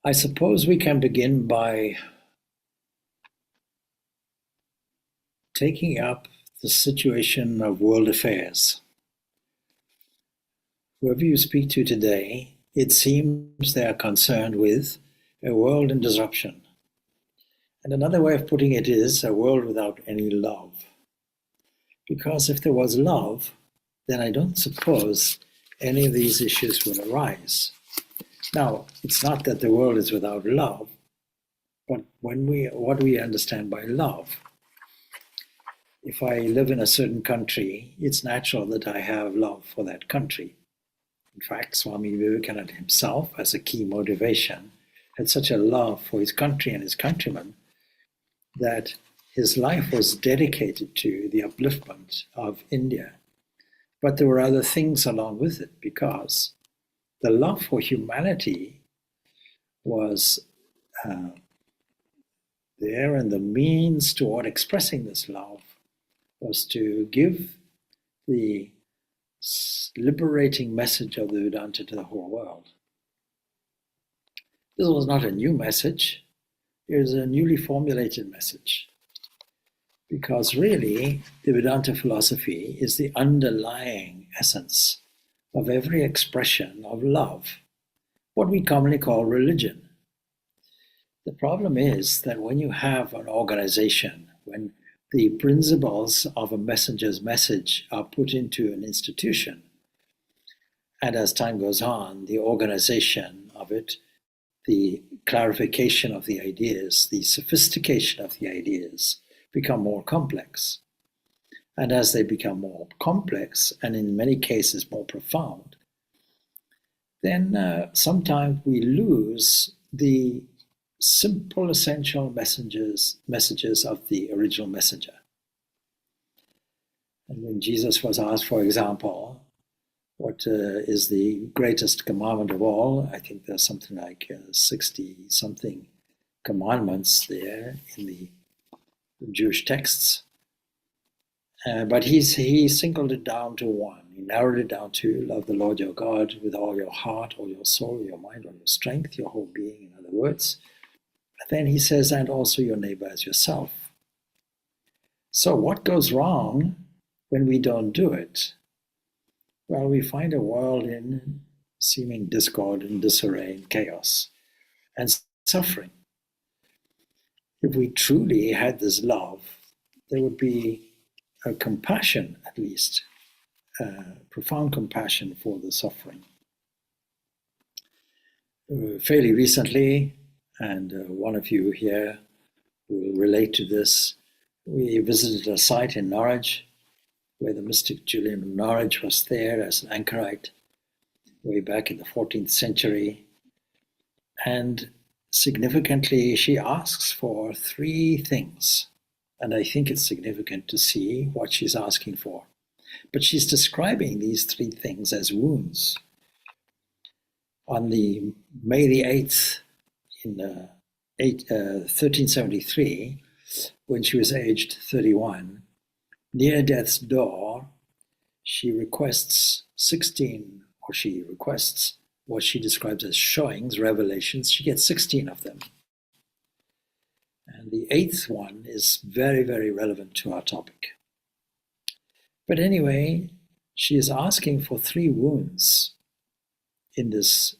I suppose we can begin by taking up the situation of world affairs. Whoever you speak to today, it seems they are concerned with a world in disruption. And another way of putting it is a world without any love. Because if there was love, then I don't suppose any of these issues would arise. Now, it's not that the world is without love, but what do we understand by love? If I live in a certain country, it's natural that I have love for that country. In fact, Swami Vivekananda himself, as a key motivation, had such a love for his country and his countrymen that his life was dedicated to the upliftment of India. But there were other things along with it, because the love for humanity was there, and the means toward expressing this love was to give the liberating message of the Vedanta to the whole world. This was not a new message, it was a newly formulated message. Because really, the Vedanta philosophy is the underlying essence of every expression of love, what we commonly call religion. The problem is that when you have an organization, when the principles of a messenger's message are put into an institution, and as time goes on, the organization of it, the clarification of the ideas, the sophistication of the ideas become more complex. And as they become more complex, and in many cases more profound, then sometimes we lose the simple, essential messages of the original messenger. And when Jesus was asked, for example, what is the greatest commandment of all, I think there's something like 60-something commandments there in the Jewish texts. But he singled it down to one. He narrowed it down to love the Lord your God with all your heart, all your soul, your mind, all your strength, your whole being, in other words. Then he says, and also your neighbor as yourself. So what goes wrong when we don't do it? Well, we find a world in seeming discord and disarray and chaos and suffering. If we truly had this love, there would be a compassion, at least, profound compassion for the suffering. Fairly recently, and one of you here will relate to this, we visited a site in Norwich where the mystic Julian of Norwich was there as an anchorite way back in the 14th century. And significantly, she asks for three things. And I think it's significant to see what she's asking for. But she's describing these three things as wounds. On the May the 8th in 1373, when she was aged 31, near death's door, she requests what she describes as showings, revelations. She gets 16 of them. And the eighth one is very, very relevant to our topic. But anyway, she is asking for three wounds in this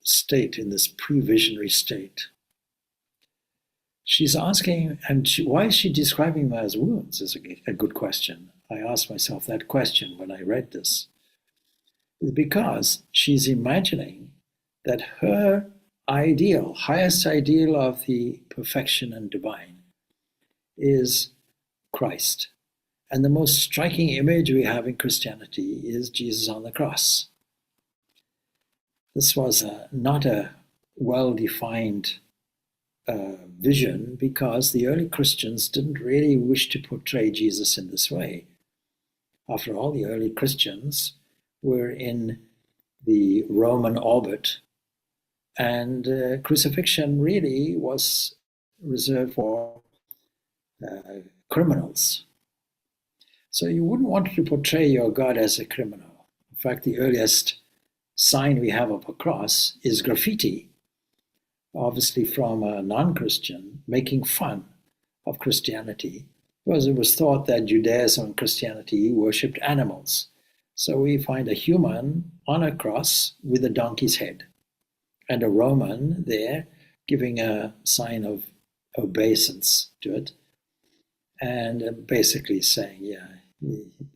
state, in this pre-visionary state. She's asking, and why is she describing them as wounds is a good question. I asked myself that question when I read this. Because she's imagining that her ideal, highest ideal of the perfection and divine is Christ. And the most striking image we have in Christianity is Jesus on the cross. This was not a well-defined vision, because the early Christians didn't really wish to portray Jesus in this way. After all, the early Christians were in the Roman orbit, and crucifixion really was reserved for criminals. So you wouldn't want to portray your God as a criminal. In fact, the earliest sign we have of a cross is graffiti obviously from a non-Christian, making fun of Christianity, because it was thought that Judaism and Christianity worshipped animals. So we find a human on a cross with a donkey's head, and a Roman there giving a sign of obeisance to it, and basically saying, yeah,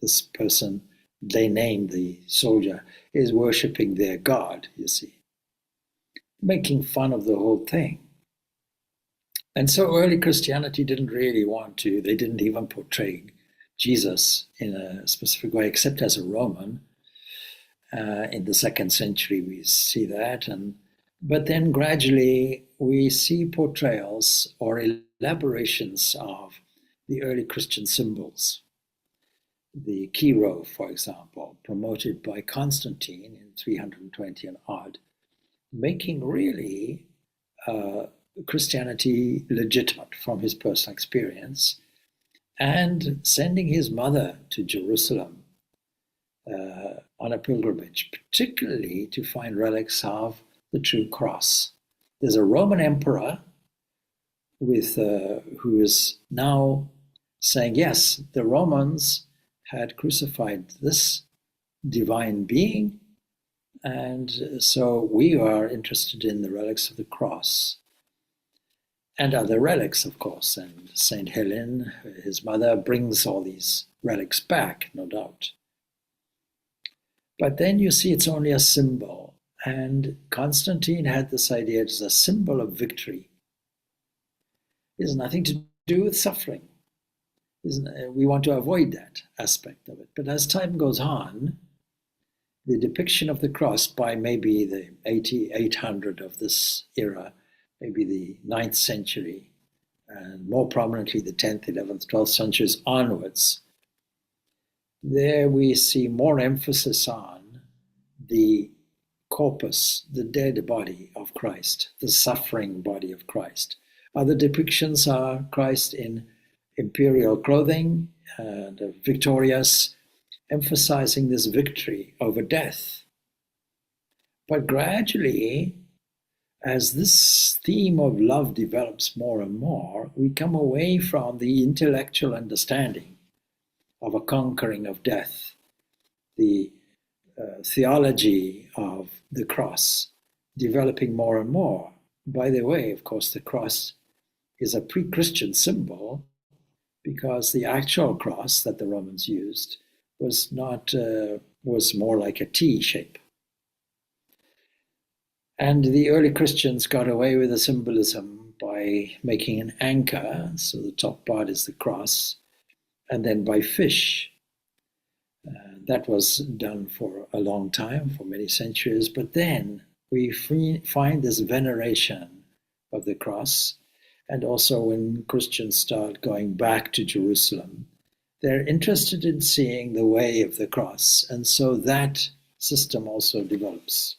this person, they named the soldier, is worshipping their God, you see, making fun of the whole thing. And so early Christianity didn't really want to, they didn't even portray Jesus in a specific way, except as a Roman. In the 2nd century, we see that. But then gradually we see portrayals or elaborations of the early Christian symbols. The Kiro, for example, promoted by Constantine in 320 and odd, making really Christianity legitimate from his personal experience, and sending his mother to Jerusalem on a pilgrimage, particularly to find relics of the true cross. There's a Roman emperor who is now saying, yes, the Romans had crucified this divine being, and so we are interested in the relics of the cross. And other relics, of course, and Saint Helen, his mother, brings all these relics back, no doubt. But then you see it's only a symbol, and Constantine had this idea it's a symbol of victory. It has nothing to do with suffering. We want to avoid that aspect of it. But as time goes on, the depiction of the cross by maybe the 800 of this era, maybe the 9th century, and more prominently the 10th, 11th, 12th centuries onwards, there we see more emphasis on the corpus, the dead body of Christ, the suffering body of Christ. Other depictions are Christ in imperial clothing, and victorious, emphasizing this victory over death. But gradually, as this theme of love develops more and more, we come away from the intellectual understanding of a conquering of death, the theology of the cross developing more and more. By the way, of course, the cross is a pre-Christian symbol, because the actual cross that the Romans used was more like a T shape. And the early Christians got away with the symbolism by making an anchor, so the top part is the cross, and then by fish. That was done for a long time, for many centuries, but then we find this veneration of the cross. And also when Christians start going back to Jerusalem, they're interested in seeing the way of the cross. And so that system also develops.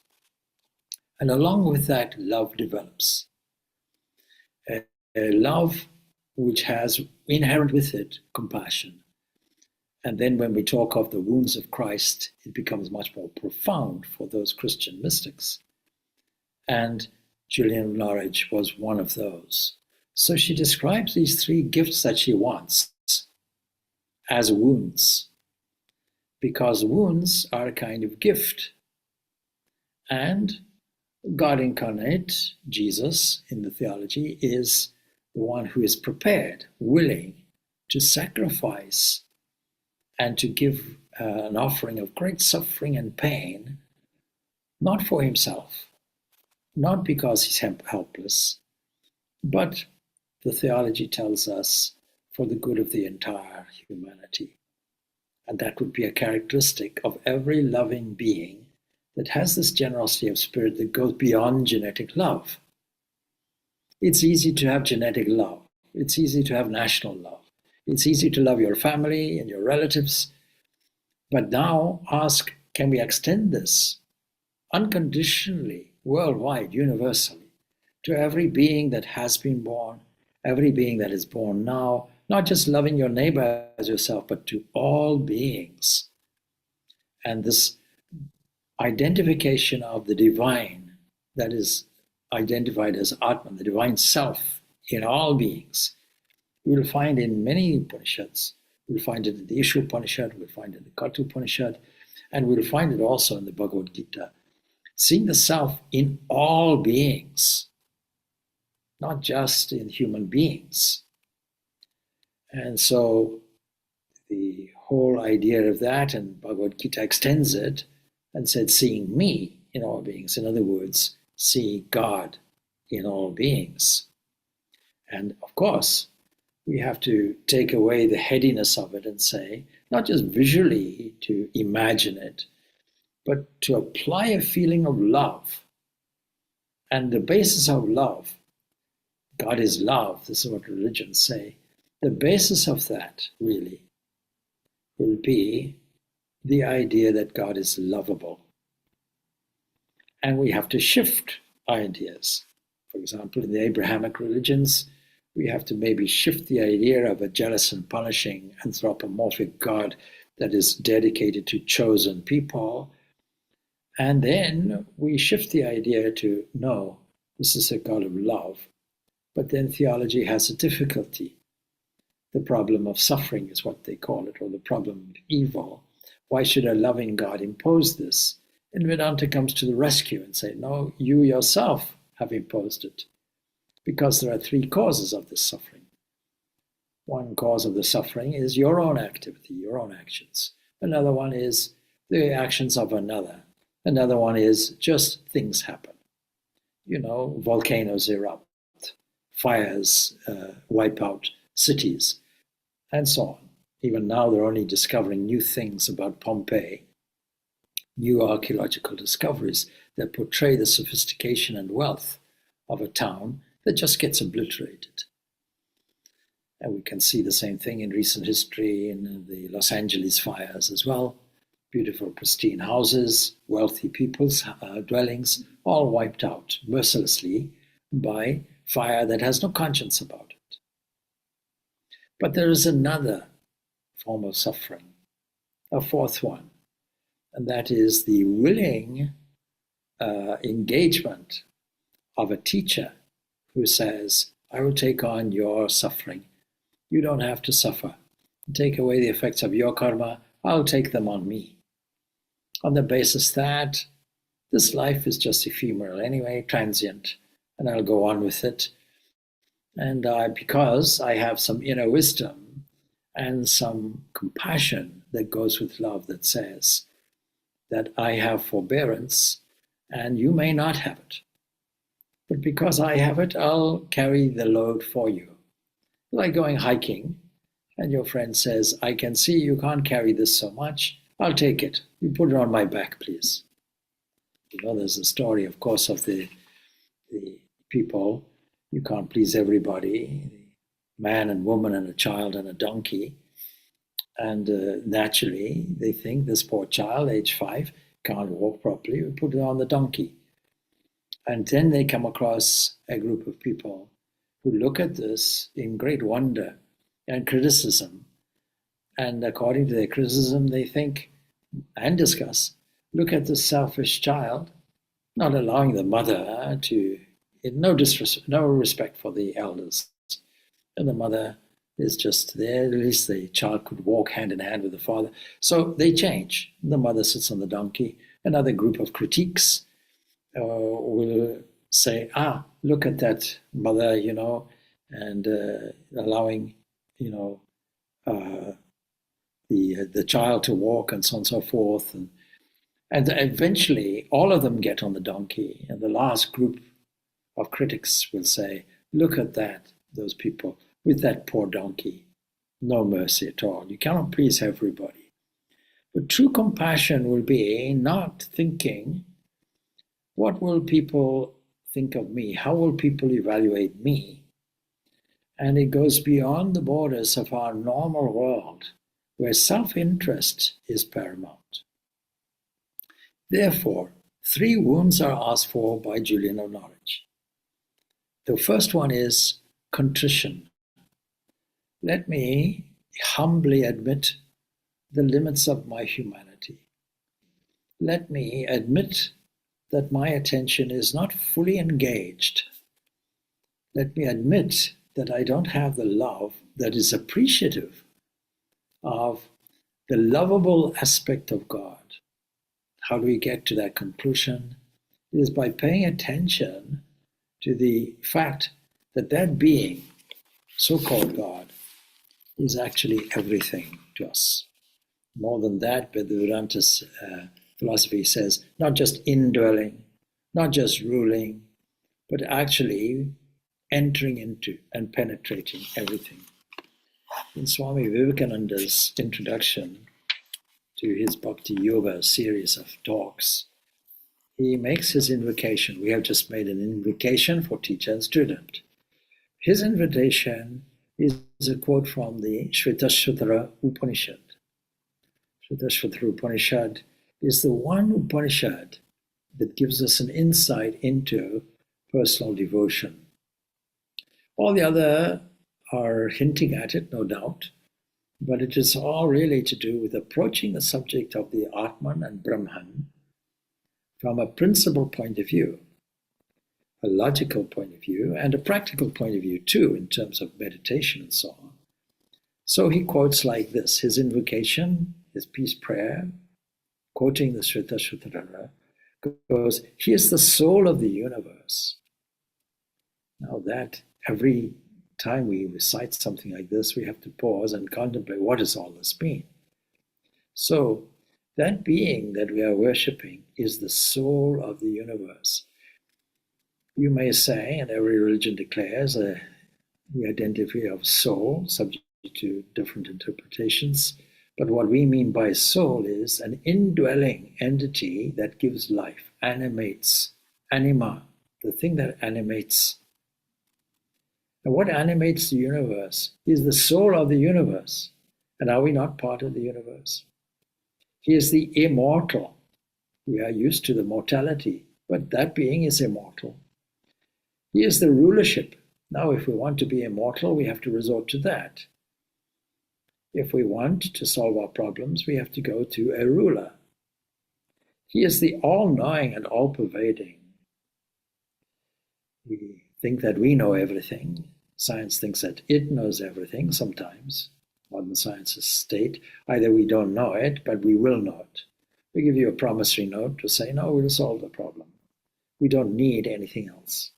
And along with that, love develops. A love which has inherent with it compassion. And then when we talk of the wounds of Christ, it becomes much more profound for those Christian mystics. And Julian of Norwich was one of those. So she describes these 3 gifts that she wants as wounds, because wounds are a kind of gift. And God incarnate, Jesus in the theology, is the one who is prepared, willing to sacrifice and to give an offering of great suffering and pain, not for himself, not because he's helpless, but the theology tells us for the good of the entire humanity. And that would be a characteristic of every loving being that has this generosity of spirit that goes beyond genetic love. It's easy to have genetic love. It's easy to have national love. It's easy to love your family and your relatives. But now ask, can we extend this unconditionally, worldwide, universally, to every being that has been born, every being that is born now, not just loving your neighbor as yourself, but to all beings. And this identification of the divine that is identified as Atman, the divine self in all beings. We will find in many Upanishads. We'll find it in the Isha Upanishad, we'll find it in the Katha Upanishad, and we'll find it also in the Bhagavad Gita. Seeing the self in all beings, not just in human beings. And so the whole idea of that, and Bhagavad Gita extends it and said, seeing me in all beings. In other words, see God in all beings. And of course, we have to take away the headiness of it and say, not just visually to imagine it, but to apply a feeling of love. And the basis of love, God is love, this is what religions say. The basis of that, really, will be the idea that God is lovable. And we have to shift ideas. For example, in the Abrahamic religions, we have to maybe shift the idea of a jealous and punishing anthropomorphic God that is dedicated to chosen people. And then we shift the idea to, no, this is a God of love. But then theology has a difficulty. The problem of suffering is what they call it, or the problem of evil. Why should a loving God impose this? And Vedanta comes to the rescue and say, no, you yourself have imposed it. Because there are three causes of this suffering. One cause of the suffering is your own activity, your own actions. Another one is the actions of another. Another one is just things happen. Volcanoes erupt, fires wipe out cities, and so on. Even now they're only discovering new things about Pompeii, new archaeological discoveries that portray the sophistication and wealth of a town that just gets obliterated. And we can see the same thing in recent history in the Los Angeles fires as well. Beautiful, pristine houses, wealthy people's dwellings, all wiped out mercilessly by fire that has no conscience about it. But there is another form of suffering, a fourth one, and that is the willing engagement of a teacher who says, I will take on your suffering. You don't have to suffer. Take away the effects of your karma, I'll take them on me. On the basis that this life is just ephemeral anyway, transient, and I'll go on with it. And because I have some inner wisdom and some compassion that goes with love that says that I have forbearance and you may not have it. But because I have it, I'll carry the load for you. Like going hiking and your friend says, I can see you can't carry this so much. I'll take it. You put it on my back, please. There's a story, of course, of the people. You can't please everybody. Man and woman and a child and a donkey. And naturally, they think this poor child, age 5, can't walk properly. We put it on the donkey. And then they come across a group of people who look at this in great wonder and criticism. And according to their criticism, they think and discuss, look at this selfish child, not allowing the mother to, no respect for the elders. And the mother is just there, at least the child could walk hand in hand with the father. So they change. The mother sits on the donkey. Another group of critiques will say, look at that mother, and allowing, the child to walk and so on and so forth. And eventually all of them get on the donkey. And the last group of critics will say, look at that, those people with that poor donkey. No mercy at all. You cannot please everybody. But true compassion will be not thinking, what will people think of me? How will people evaluate me? And it goes beyond the borders of our normal world, where self-interest is paramount. Therefore, 3 wounds are asked for by Julian of Norwich. The first one is contrition. Let me humbly admit the limits of my humanity. Let me admit that my attention is not fully engaged, let me admit that I don't have the love that is appreciative of the lovable aspect of God. How do we get to that conclusion? It is by paying attention to the fact that that being, so-called God, is actually everything to us. More than that, but the Vedanta philosophy says, not just indwelling, not just ruling, but actually entering into and penetrating everything. In Swami Vivekananda's introduction to his Bhakti Yoga series of talks, he makes his invocation. We have just made an invocation for teacher and student. His invitation is a quote from the Shvetashvatara Upanishad. Shvetashvatara Upanishad is the one Upanishad that gives us an insight into personal devotion. All the other are hinting at it, no doubt, but it is all really to do with approaching the subject of the Atman and Brahman from a principle point of view, a logical point of view, and a practical point of view too, in terms of meditation and so on. So he quotes like this, his invocation, his peace prayer, quoting the Shvetashvatara, goes, he is the soul of the universe. Now that every time we recite something like this, we have to pause and contemplate, what does all this mean? So that being that we are worshipping is the soul of the universe. You may say, and every religion declares, the identity of soul, subject to different interpretations, but what we mean by soul is an indwelling entity that gives life, animates, anima, the thing that animates. And what animates the universe is the soul of the universe. And are we not part of the universe? He is the immortal. We are used to the mortality, but that being is immortal. He is the rulership. Now, if we want to be immortal, we have to resort to that. If we want to solve our problems, we have to go to a ruler. He is the all-knowing and all-pervading. We think that we know everything. Science thinks that it knows everything sometimes. Modern sciences state either we don't know it, but we will know it. We give you a promissory note to say, no, we'll solve the problem. We don't need anything else.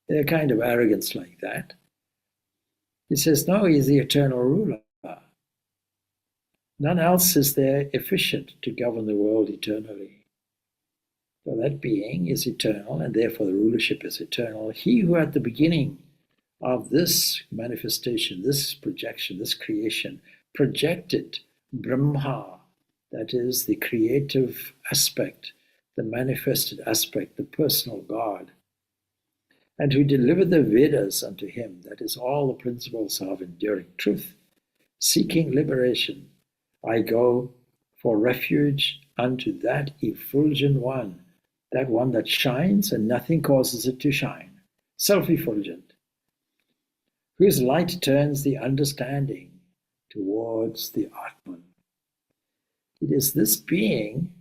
There's a kind of arrogance like that. He says, no, he's the eternal ruler. None else is there efficient to govern the world eternally. So that being is eternal, and therefore the rulership is eternal. He who at the beginning of this manifestation, this projection, this creation, projected Brahma, that is the creative aspect, the manifested aspect, the personal God, and who delivered the Vedas unto him, that is all the principles of enduring truth, seeking liberation. I go for refuge unto that effulgent one, that one that shines and nothing causes it to shine, self-effulgent, whose light turns the understanding towards the Atman. It is this being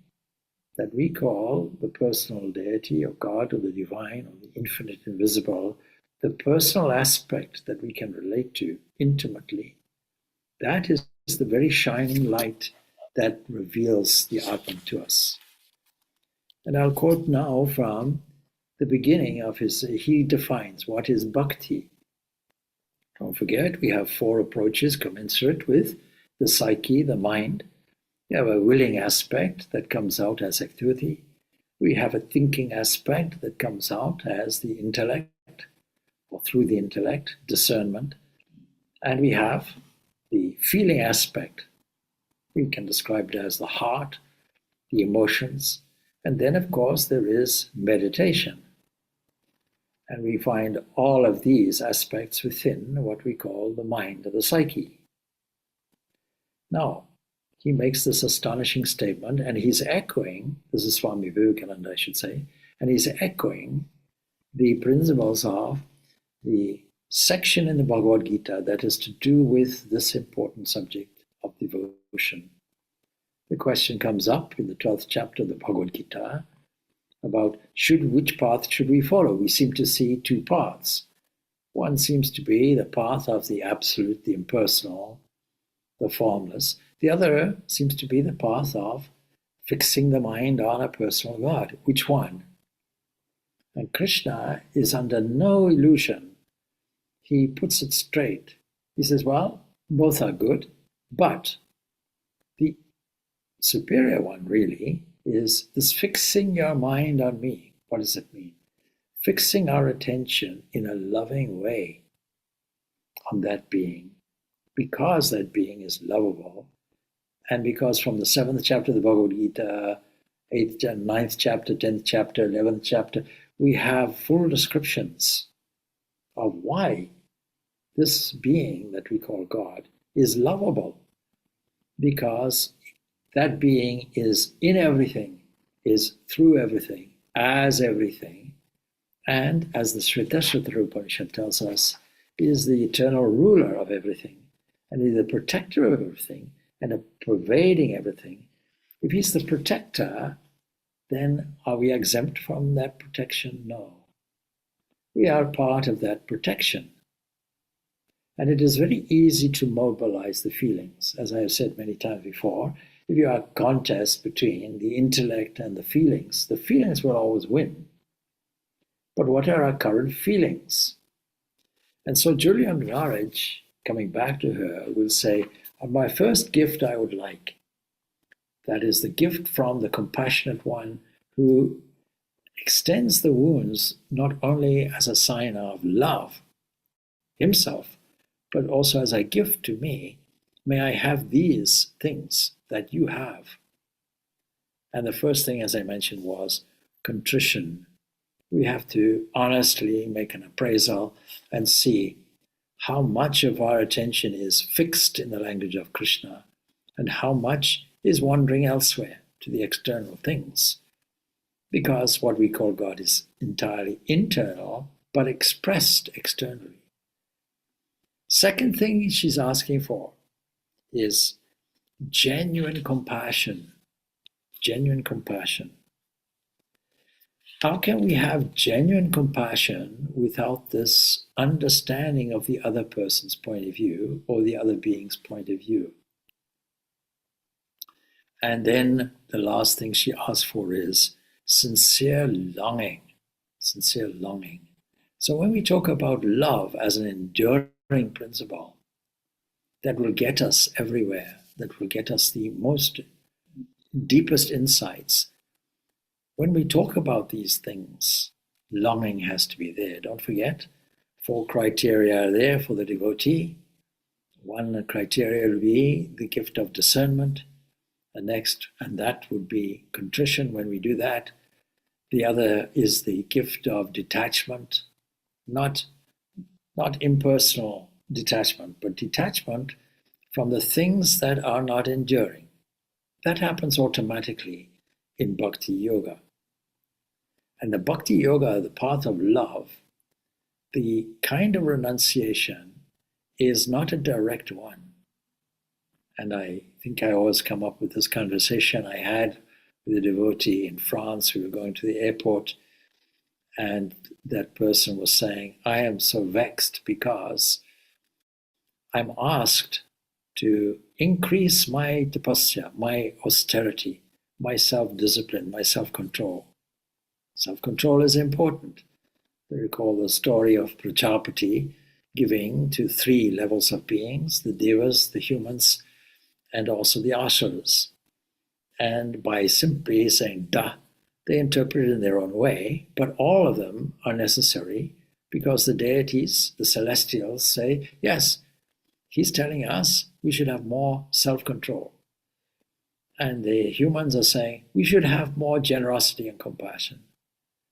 that we call the personal deity or God or the divine or the infinite invisible, the personal aspect that we can relate to intimately. That is the very shining light that reveals the Atman to us. And I'll quote now from the beginning of he defines what is bhakti. Don't forget, we have 4 approaches commensurate with the psyche, the mind. We have a willing aspect that comes out as activity. We have a thinking aspect that comes out as the intellect, or through the intellect, discernment. And we have the feeling aspect. We can describe it as the heart, the emotions, and then, of course, there is meditation. And we find all of these aspects within what we call the mind or the psyche. Now, he makes this astonishing statement, and he's echoing, this is Swami Vivekananda, I should say, and he's echoing the principles of the section in the Bhagavad Gita that is to do with this important subject of devotion. The question comes up in the 12th chapter of the Bhagavad Gita, about which path should we follow. We seem to see two paths. One seems to be the path of the absolute, the impersonal, the formless. The other seems to be the path of fixing the mind on a personal God. Which one? And Krishna is under no illusion. He puts it straight. He says, well, both are good, but the superior one really is this fixing your mind on me. What does it mean? Fixing our attention in a loving way on that being, because that being is lovable, and because from the 7th chapter of the Bhagavad Gita, 8th and 9th chapter, 10th chapter, 11th chapter, we have full descriptions of why this being that we call God is lovable, because that being is in everything, is through everything, as everything, and as the Shvetashvatara Upanishad tells us, is the eternal ruler of everything, and is the protector of everything, and a pervading everything. If he's the protector, then are we exempt from that protection? No. We are part of that protection. And it is very easy to mobilize the feelings. As I have said many times before, if you have a contest between the intellect and the feelings will always win. But what are our current feelings? And so Julian Marriage, coming back to her, will say, my first gift I would like, that is the gift from the compassionate one who extends the wounds not only as a sign of love himself, but also as a gift to me. May I have these things that you have. And the first thing, as I mentioned, was contrition. We have to honestly make an appraisal and see how much of our attention is fixed in the language of Krishna and how much is wandering elsewhere to the external things. Because what we call God is entirely internal, but expressed externally. Second thing she's asking for is genuine compassion. Genuine compassion. How can we have genuine compassion without this understanding of the other person's point of view or the other being's point of view? And then the last thing she asks for is sincere longing. Sincere longing. So when we talk about love as an enduring principle that will get us everywhere, that will get us the most deepest insights, when we talk about these things, longing has to be there. Don't forget, 4 criteria are there for the devotee. One criteria will be the gift of discernment. The next, and that would be contrition when we do that. The other is the gift of detachment, not impersonal detachment, but detachment from the things that are not enduring. That happens automatically in Bhakti Yoga. And the Bhakti Yoga, the path of love, the kind of renunciation is not a direct one. And I think I always come up with this conversation I had with a devotee in France. We were going to the airport, and that person was saying, I am so vexed because I'm asked to increase my tapasya, my austerity, my self-discipline, my self-control. Self-control is important. We recall the story of Prajapati giving to 3 levels of beings, the devas, the humans, and also the asuras. And by simply saying da, they interpret it in their own way, but all of them are necessary because the deities, the celestials, say, yes, he's telling us we should have more self-control. And the humans are saying we should have more generosity and compassion,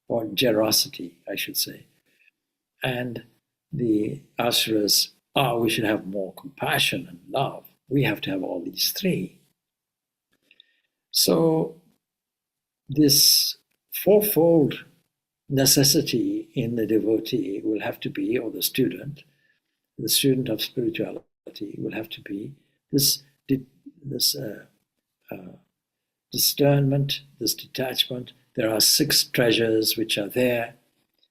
or generosity, I should say. And the asuras, we should have more compassion and love. We have to have all these 3. So this 4-fold necessity in the devotee will have to be, or the student of spirituality will have to be this discernment, this detachment, There are 6 treasures which are there,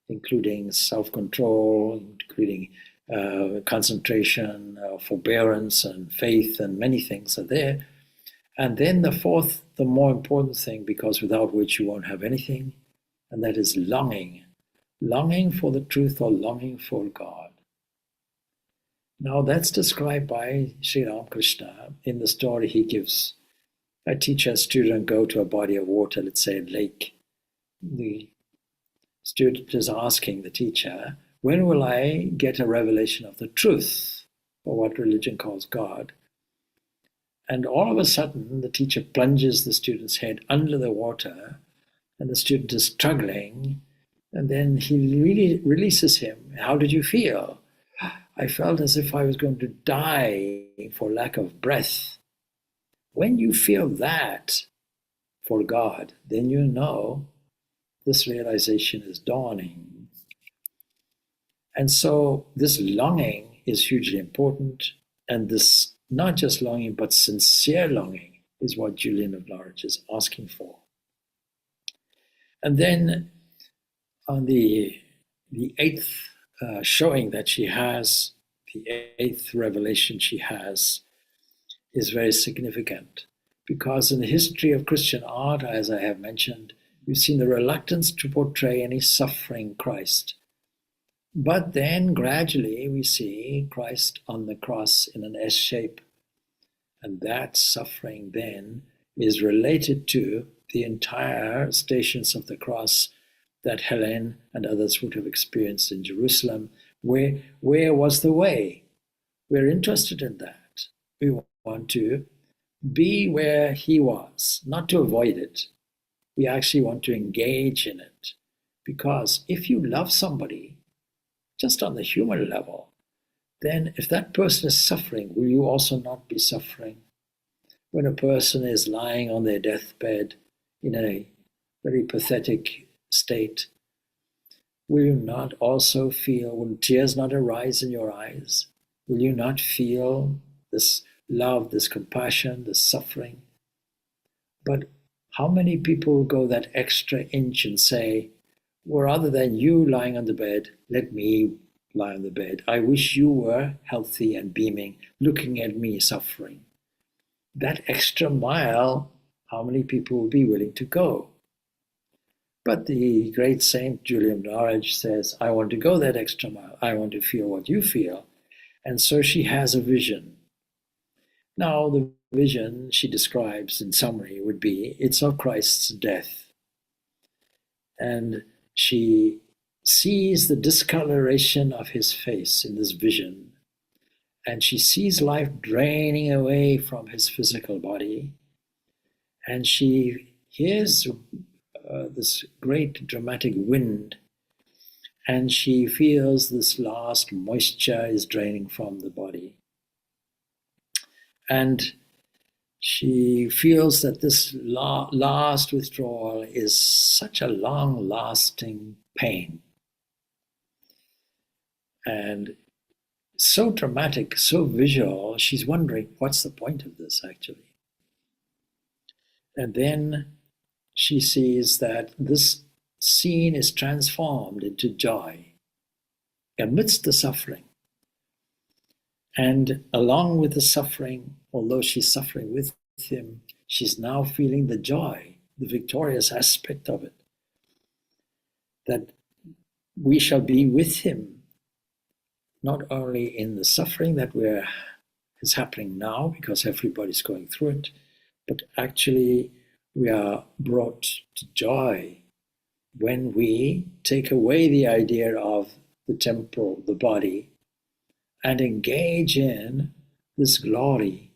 including self-control, including concentration, forbearance, and faith, and many things are there. And then the 4th, the more important thing, because without which you won't have anything, and that is longing. Longing for the truth or longing for God. Now that's described by Sri Ramakrishna in the story he gives. A teacher and student go to a body of water, let's say a lake. The student is asking the teacher, when will I get a revelation of the truth, or what religion calls God? And all of a sudden, the teacher plunges the student's head under the water, and the student is struggling, and then he really releases him. How did you feel? I felt as if I was going to die for lack of breath. When you feel that for God, then you know this realization is dawning. And so this longing is hugely important, and this not just longing, but sincere longing is what Julian of Norwich is asking for. And then on the 8th showing that she has, the 8th revelation she has, is very significant. Because in the history of Christian art, as I have mentioned, we've seen the reluctance to portray any suffering Christ. But then gradually we see Christ on the cross in an S shape. And that suffering then is related to the entire stations of the cross that Helen and others would have experienced in Jerusalem. Where was the way? We're interested in that. We want to be where he was, not to avoid it. We actually want to engage in it. Because if you love somebody, just on the human level, then if that person is suffering, will you also not be suffering? When a person is lying on their deathbed in a very pathetic state, will you not also feel, will tears not arise in your eyes? Will you not feel this love, this compassion, this suffering? But how many people go that extra inch and say, well, rather than you lying on the bed, let me lie on the bed. I wish you were healthy and beaming, looking at me suffering. That extra mile, how many people will be willing to go? But the great Saint Julian of Norwich says, I want to go that extra mile. I want to feel what you feel. And so she has a vision. Now, the vision she describes in summary would be, it's of Christ's death. And she sees the discoloration of his face in this vision. And she sees life draining away from his physical body. And she hears this great dramatic wind. And she feels this last moisture is draining from the body. And she feels that this last withdrawal is such a long-lasting pain. And so dramatic, so visual, she's wondering, what's the point of this actually? And then she sees that this scene is transformed into joy amidst the suffering. And along with the suffering, although she's suffering with him, she's now feeling the joy, the victorious aspect of it. That we shall be with him, not only in the suffering that is happening now, because everybody's going through it, but actually we are brought to joy when we take away the idea of the temporal, the body, and engage in this glory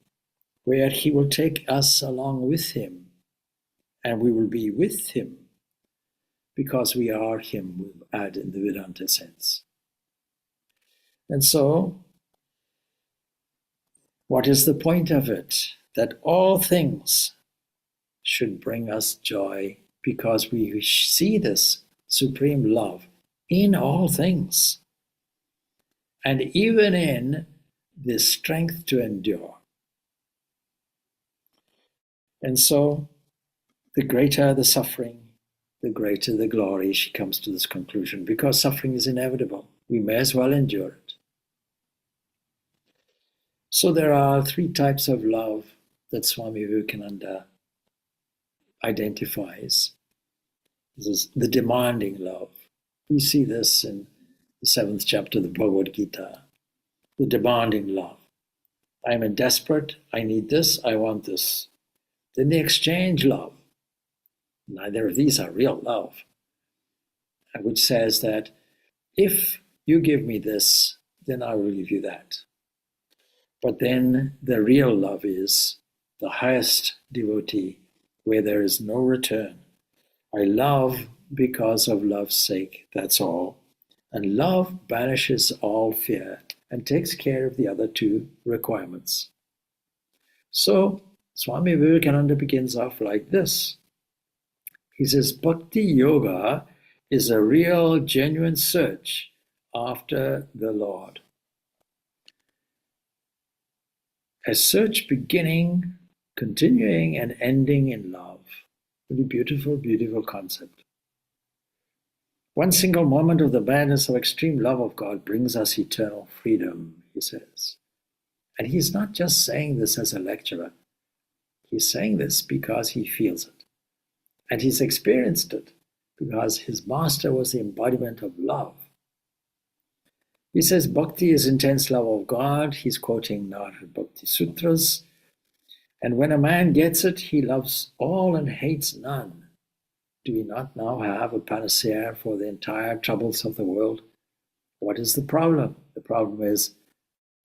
where he will take us along with him, and we will be with him because we are him, we'll add in the Vedanta sense. And so, what is the point of it? That all things should bring us joy because we see this supreme love in all things. And even in the strength to endure. And so, the greater the suffering, the greater the glory. She comes to this conclusion, because suffering is inevitable. We may as well endure it. So there are three types of love that Swami Vivekananda identifies. This is the demanding love. We see this in the 7th chapter of the Bhagavad Gita. The demanding love. I am desperate, I need this, I want this. Then the exchange love. Neither of these are real love. Which says that if you give me this, then I will give you that. But then the real love is the highest devotee, where there is no return. I love because of love's sake, that's all. And love banishes all fear and takes care of the other two requirements. So Swami Vivekananda begins off like this. He says, Bhakti Yoga is a real, genuine search after the Lord. A search beginning, continuing, and ending in love. Really beautiful, beautiful concept. One single moment of the madness of extreme love of God brings us eternal freedom, he says. And he's not just saying this as a lecturer. He's saying this because he feels it. And he's experienced it because his master was the embodiment of love. He says bhakti is intense love of God. He's quoting Narad Bhakti Sutras. And when a man gets it, he loves all and hates none. Do we not now have a panacea for the entire troubles of the world? What is the problem? The problem is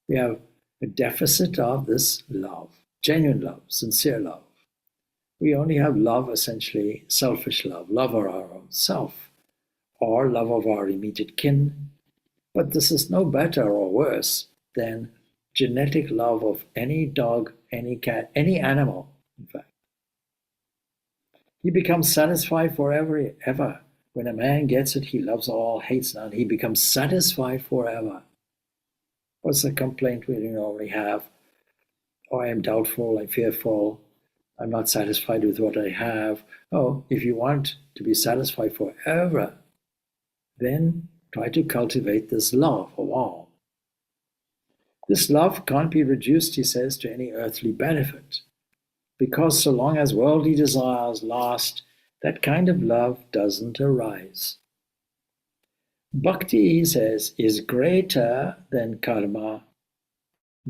we have a deficit of this love, genuine love, sincere love. We only have love, essentially selfish love of our own self, or love of our immediate kin. But this is no better or worse than genetic love of any dog, any cat, any animal, in fact. He becomes satisfied forever, ever. When a man gets it, he loves all, hates none. He becomes satisfied forever. What's the complaint we normally have? Oh, I am doubtful, I'm fearful, I'm not satisfied with what I have. Oh, if you want to be satisfied forever, then try to cultivate this love of all. This love can't be reduced, he says, to any earthly benefit, because so long as worldly desires last, that kind of love doesn't arise. Bhakti, he says, is greater than karma,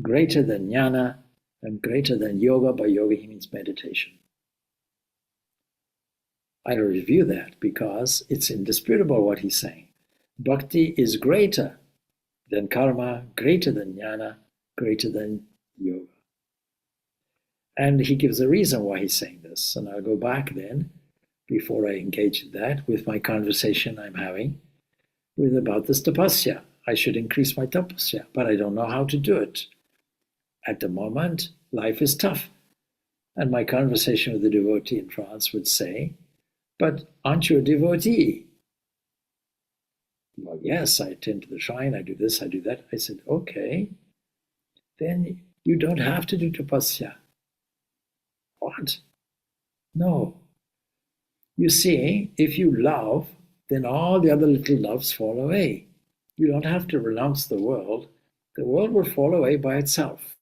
greater than jnana, and greater than yoga. By yoga, he means meditation. I'll review that because it's indisputable what he's saying. Bhakti is greater than karma, greater than jnana, greater than yoga. And he gives a reason why he's saying this. And I'll go back then, before I engage in that, with my conversation I'm having with about this tapasya. I should increase my tapasya, but I don't know how to do it. At the moment, life is tough. And my conversation with the devotee in France would say, but aren't you a devotee? Well, yes, I attend to the shrine, I do this, I do that. I said, okay, then you don't have to do tapasya. What? No. You see, if you love, then all the other little loves fall away. You don't have to renounce the world. The world will fall away by itself.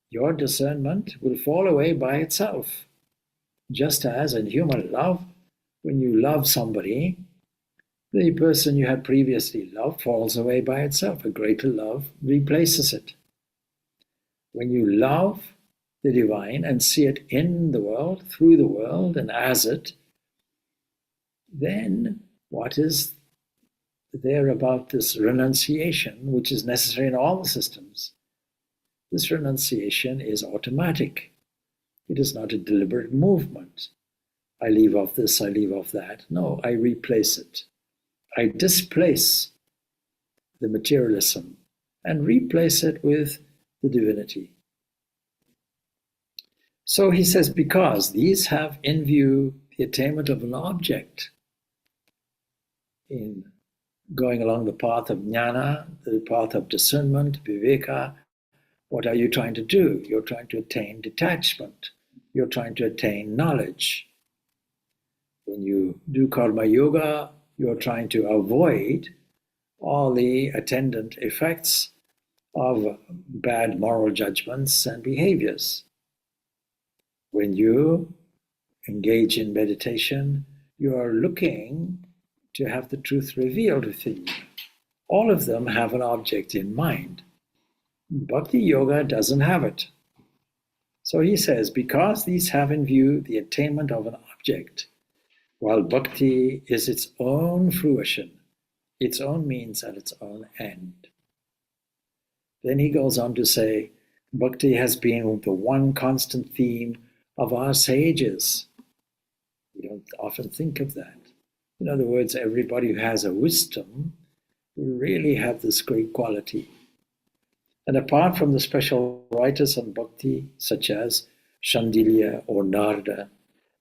Your discernment will fall away by itself. Just as in human love, when you love somebody, the person you had previously loved falls away by itself. A greater love replaces it. When you love the divine and see it in the world, through the world, and as it, then what is there about this renunciation, which is necessary in all the systems? This renunciation is automatic. It is not a deliberate movement. I leave off this, I leave off that. No, I replace it. I displace the materialism and replace it with the divinity. So he says, because these have in view the attainment of an object in going along the path of jnana, the path of discernment, viveka. What are you trying to do? You're trying to attain detachment. You're trying to attain knowledge. When you do karma yoga, you're trying to avoid all the attendant effects of bad moral judgments and behaviors. When you engage in meditation, you are looking to have the truth revealed within you. All of them have an object in mind. Bhakti yoga doesn't have it. So he says, because these have in view the attainment of an object, while bhakti is its own fruition, its own means and its own end. Then he goes on to say, bhakti has been the one constant theme of our sages. We don't often think of that. In other words, everybody who has a wisdom will really have this great quality. And apart from the special writers on bhakti, such as Shandilya or Narada,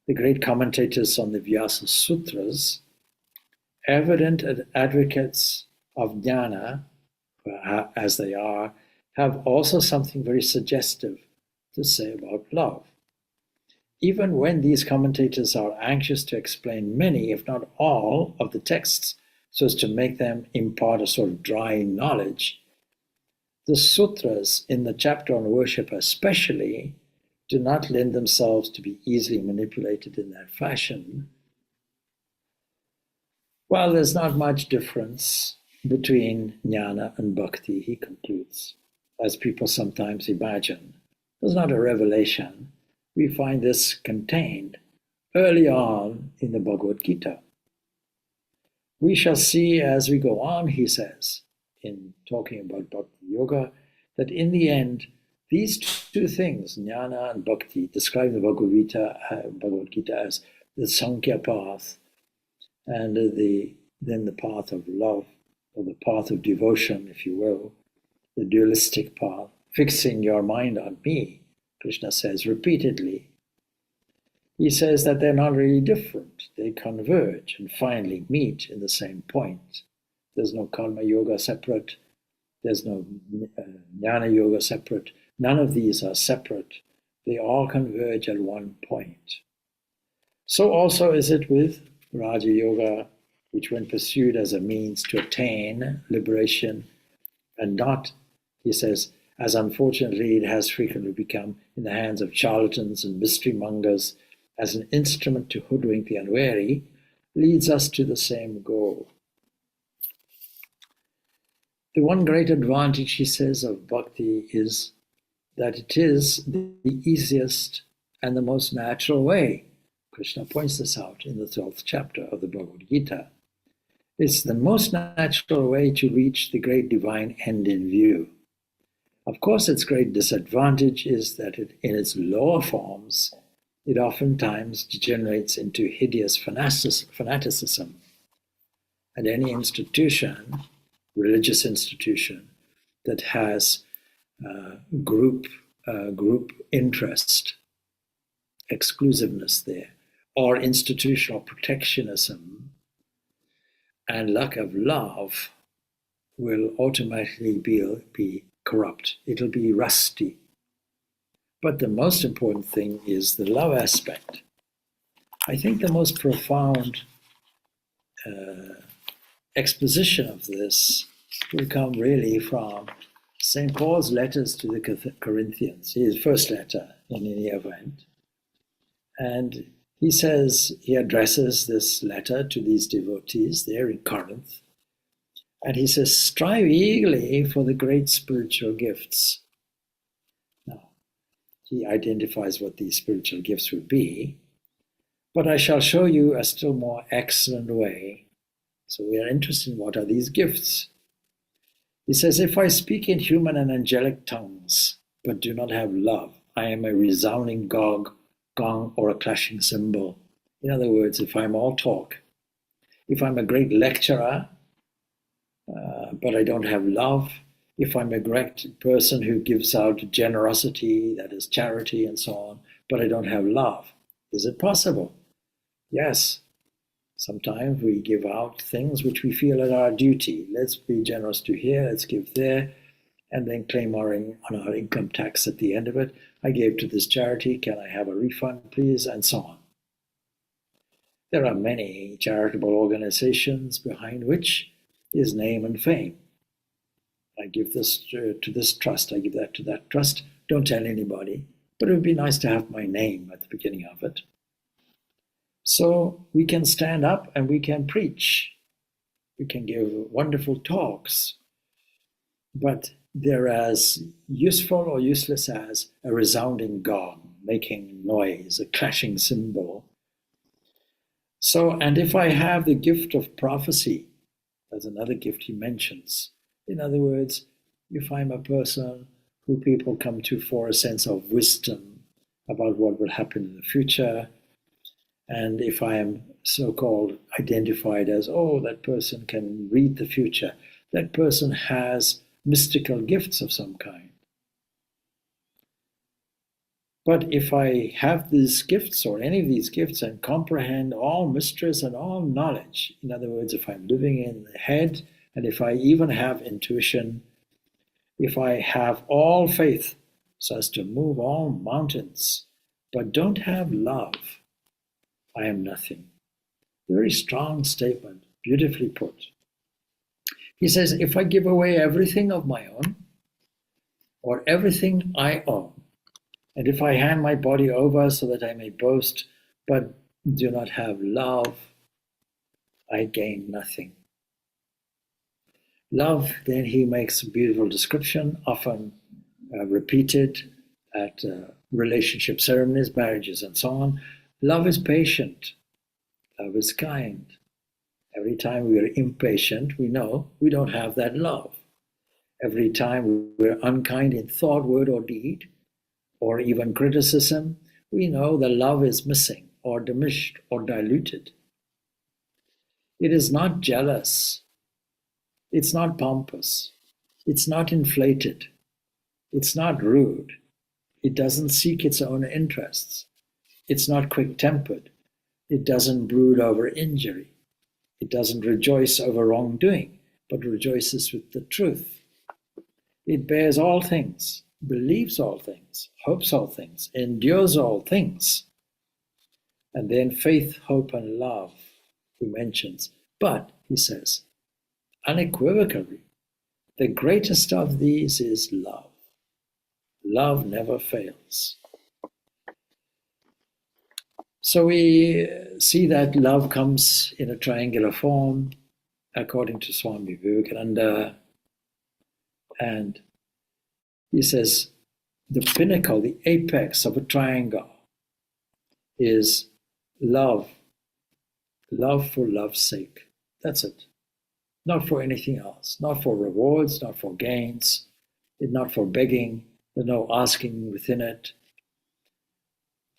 the great commentators on the Vyasa Sutras, evident advocates of jnana, as they are, have also something very suggestive to say about love. Even when these commentators are anxious to explain many, if not all, of the texts so as to make them impart a sort of dry knowledge, the sutras in the chapter on worship especially do not lend themselves to be easily manipulated in that fashion. While there's not much difference between jnana and bhakti, he concludes, as people sometimes imagine. There's not a revelation. We find this contained early on in the Bhagavad Gita. We shall see as we go on, he says, in talking about Bhakti Yoga, that in the end, these two things, jnana and bhakti, describe the Bhagavad Gita as the Sankhya path and then the path of love, or the path of devotion, if you will, the dualistic path, fixing your mind on me, Krishna says repeatedly. He says that they're not really different. They converge and finally meet in the same point. There's no karma yoga separate. There's no jnana yoga separate. None of these are separate. They all converge at one point. So also is it with Raja Yoga, which when pursued as a means to attain liberation and not, he says, as unfortunately it has frequently become in the hands of charlatans and mystery mongers, as an instrument to hoodwink the unwary, leads us to the same goal. The one great advantage, he says, of bhakti is that it is the easiest and the most natural way. Krishna points this out in the 12th chapter of the Bhagavad Gita. It's the most natural way to reach the great divine end in view. Of course, its great disadvantage is that in its lower forms, it oftentimes degenerates into hideous fanaticism. And any institution, religious institution, that has group interest, exclusiveness there, or institutional protectionism and lack of love will automatically be corrupt. It'll be rusty. But the most important thing is the love aspect. I think the most profound exposition of this will come really from St. Paul's letters to the Corinthians, his first letter in any event. And he says, he addresses this letter to these devotees there in Corinth. And he says, strive eagerly for the great spiritual gifts. Now, he identifies what these spiritual gifts would be. But I shall show you a still more excellent way. So we are interested in what are these gifts. He says, if I speak in human and angelic tongues, but do not have love, I am a resounding gong or a clashing cymbal. In other words, if I'm all talk, if I'm a great lecturer, but I don't have love, if I'm a great person who gives out generosity, that is charity and so on, but I don't have love, is it possible? Yes. Sometimes we give out things which we feel are our duty. Let's be generous to here, let's give there, and then claim on our income tax at the end of it. I gave to this charity, can I have a refund, please? And so on. There are many charitable organizations behind which is name and fame. I give this to this trust, I give that to that trust. Don't tell anybody, but it would be nice to have my name at the beginning of it. So we can stand up and we can preach. We can give wonderful talks, but they're as useful or useless as a resounding gong, making noise, a clashing cymbal. So, and if I have the gift of prophecy, that's another gift he mentions. In other words, if I'm a person who people come to for a sense of wisdom about what will happen in the future, and if I am so-called identified as, oh, that person can read the future, that person has mystical gifts of some kind. But if I have these gifts or any of these gifts and comprehend all mysteries and all knowledge, in other words, if I'm living in the head, and if I even have intuition, if I have all faith so as to move all mountains, but don't have love, I am nothing. Very strong statement, beautifully put. He says, if I give away everything of my own, or everything I own, and if I hand my body over so that I may boast, but do not have love, I gain nothing. Love, then he makes a beautiful description, often repeated at relationship ceremonies, marriages, and so on. Love is patient. Love is kind. Every time we are impatient, we know we don't have that love. Every time we're unkind in thought, word, or deed, or even criticism, we know the love is missing or diminished or diluted. It is not jealous. It's not pompous. It's not inflated. It's not rude. It doesn't seek its own interests. It's not quick-tempered. It doesn't brood over injury. It doesn't rejoice over wrongdoing, but rejoices with the truth. It bears all things, believes all things, hopes all things, endures all things. And then faith, hope, and love, he mentions. But, he says, unequivocally, the greatest of these is love. Love never fails. So we see that love comes in a triangular form, according to Swami Vivekananda. And he says the pinnacle, the apex of a triangle is love. Love for love's sake. That's it. Not for anything else. Not for rewards, not for gains, not for begging. There's no asking within it.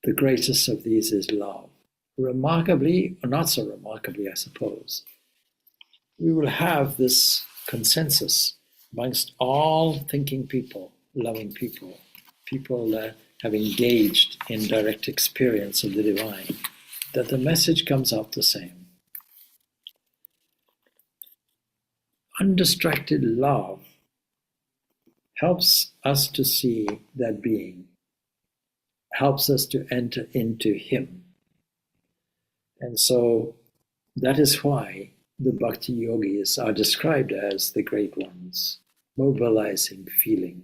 The greatest of these is love. Remarkably, or not so remarkably, I suppose, we will have this consensus amongst all thinking people, loving people, people that have engaged in direct experience of the divine, that the message comes out the same. Undistracted love helps us to see that being, helps us to enter into him. And so that is why the bhakti yogis are described as the great ones, mobilizing feeling.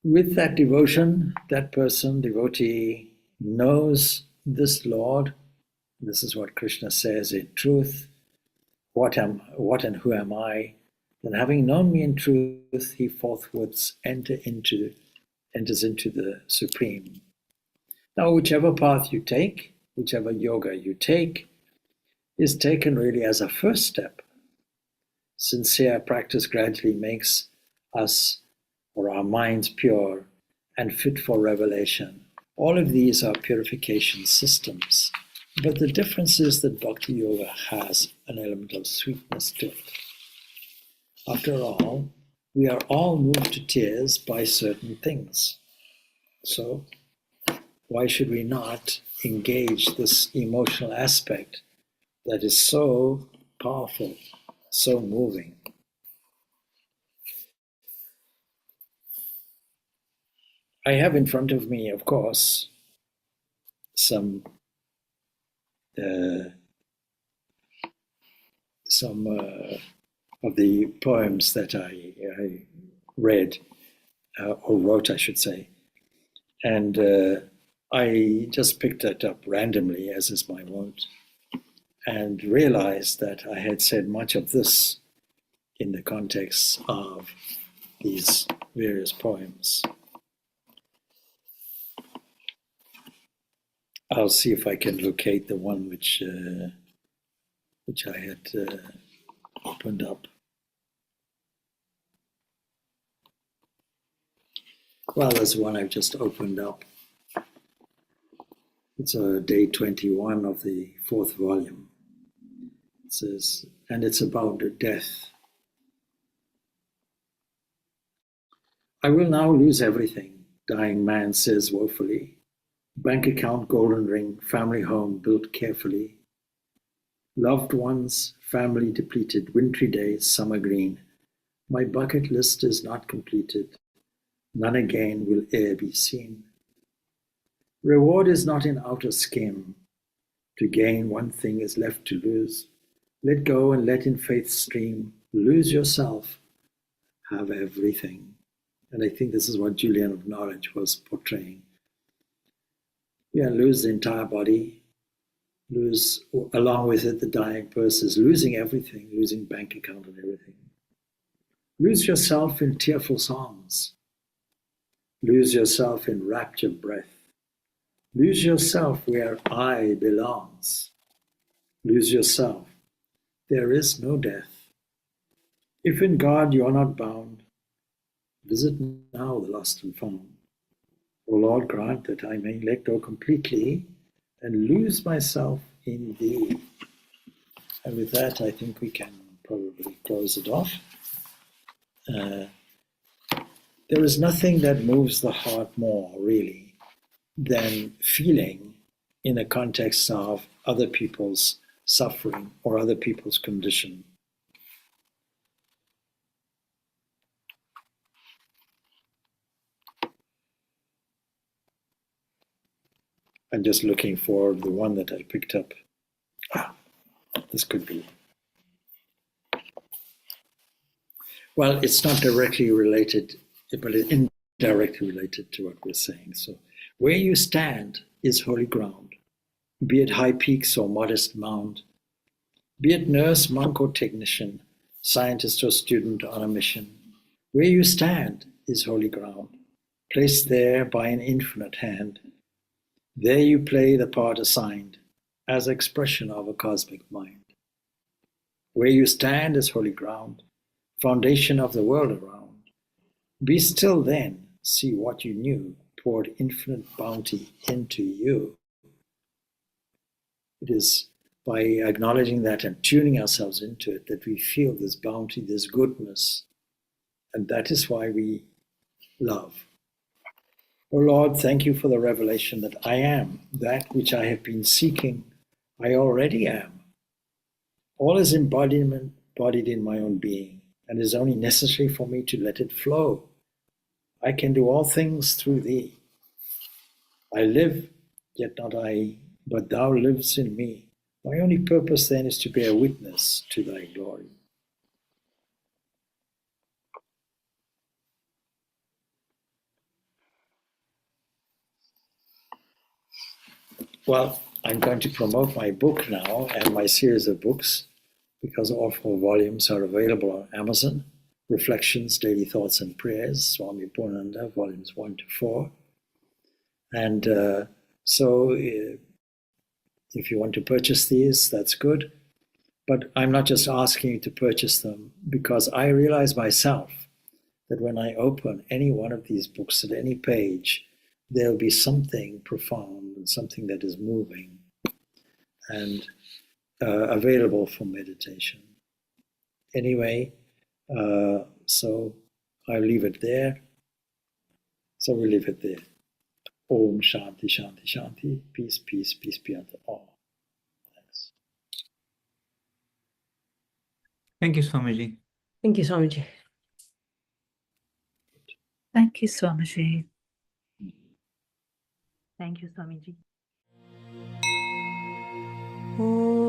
With that devotion, that person, devotee, knows this Lord. This is what Krishna says in truth. What and who am I? Then having known me in truth, he forthwith enters into the Supreme. Now, whichever path you take, whichever yoga you take, is taken really as a first step. Sincere practice gradually makes us or our minds pure and fit for revelation. All of these are purification systems. But the difference is that Bhakti Yoga has an element of sweetness to it. After all, we are all moved to tears by certain things. So, why should we not engage this emotional aspect that is so powerful, so moving? I have in front of me, of course, some of the poems that I read, or wrote, I should say. And I just picked it up randomly, as is my wont, and realized that I had said much of this in the context of these various poems. I'll see if I can locate the one which I had opened up. Well, there's one I've just opened up. It's day 21 of the 4th volume. It says, and it's about death. I will now lose everything, dying man says woefully. Bank account, golden ring, family home built carefully. Loved ones, family depleted, wintry days, summer green. My bucket list is not completed. None again will e'er be seen. Reward is not in outer skim. To gain one thing is left to lose. Let go and let in faith stream. Lose yourself, have everything. And I think this is what Julian of Norwich was portraying. Yeah, lose the entire body, lose, along with it, the dying purses, losing everything, losing bank account and everything. Lose yourself in tearful songs. Lose yourself in rapture breath. Lose yourself where I belongs. Lose yourself. There is no death. If in God you are not bound, visit now the lost and found. O Lord, grant that I may let go completely and lose myself in Thee. And with that, I think we can probably close it off. There is nothing that moves the heart more, really, than feeling in the context of other people's suffering or other people's condition. I'm just looking for the one that I picked up. This could be. Well, it's not directly related, but it's indirectly related to what we're saying. So, where you stand is holy ground, be it high peaks or modest mound, be it nurse, monk, or technician, scientist or student on a mission. Where you stand is holy ground, placed there by an infinite hand. There you play the part assigned as expression of a cosmic mind. Where you stand is holy ground, foundation of the world around. Be still then, see what you knew poured infinite bounty into you. It is by acknowledging that and tuning ourselves into it that we feel this bounty, this goodness, and that is why we love. O Lord, thank you for the revelation that I am that which I have been seeking. I already am. All is embodied in my own being, and it is only necessary for me to let it flow. I can do all things through Thee. I live, yet not I, but Thou lives in me. My only purpose then is to bear witness to Thy glory. Well, I'm going to promote my book now and my series of books, because all 4 volumes are available on Amazon. Reflections, Daily Thoughts and Prayers, Swami Purnananda, volumes 1 to 4. And so if you want to purchase these, that's good. But I'm not just asking you to purchase them, because I realize myself that when I open any one of these books at any page, there'll be something profound and something that is moving and available for meditation. Anyway, so I'll leave it there. So we leave it there. Om Shanti, Shanti, Shanti. Peace, peace, peace be unto all. Thanks. Thank you, Swamiji. Thank you, Swamiji. Thank you, Swamiji. Thank you, Swamiji. Om.